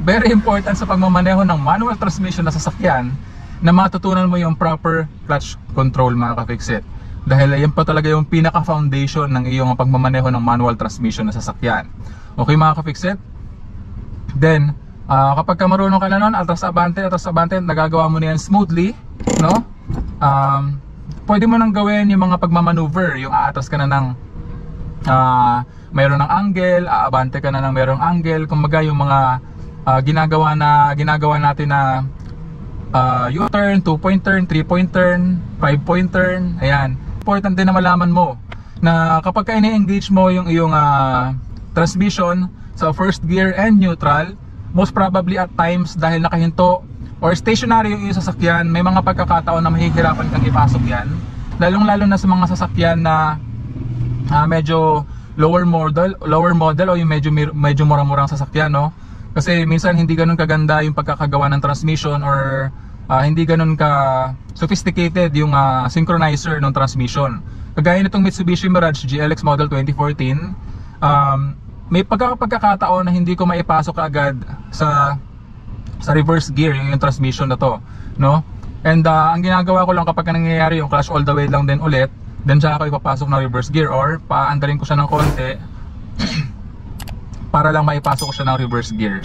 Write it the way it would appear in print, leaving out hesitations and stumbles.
very important sa pagmamaneho ng manual transmission na sasakyan na matutunan mo yung proper clutch control, mga ka-fixit. Dahil yan pa talaga yung pinaka-foundation ng iyong pagmamaneho ng manual transmission na sasakyan. Okay, mga ka-fixit? Then, kapag ka marunong ka na nun, atras abante, nagagawa mo na yan smoothly, no? Pwede mo nang gawin yung mga pagmamaneuver, yung aatras ka na ng mayroon ng angle, aabante ka na ng mayroong angle, kumbaga yung mga ginagawa natin na U-turn, 2-point turn, 3-point turn, 5-point turn. Ayan, important din na malaman mo na kapag ka ini-engage mo yung iyong transmission sa first gear and neutral, most probably at times dahil nakahinto or stationary yung iyong sasakyan, may mga pagkakataon na mahihirapan kang ipasok yan, lalong lalo na sa mga sasakyan na medyo lower model o yung medyo mura-murang sasakyan, no? Kasi minsan hindi ganun kaganda yung pagkakagawa ng transmission or hindi ganun ka sophisticated yung synchronizer ng transmission. Kagaya nitong Mitsubishi Mirage GLX model 2014, may pagkakataon na hindi ko maipasok agad sa reverse gear yung transmission na to, no? And ang ginagawa ko lang kapag nangyayari yung clutch all the way lang din ulit, then siya ako ipapasok na reverse gear or paandarin ko siya ng konti para lang maipasok ko siya ng reverse gear.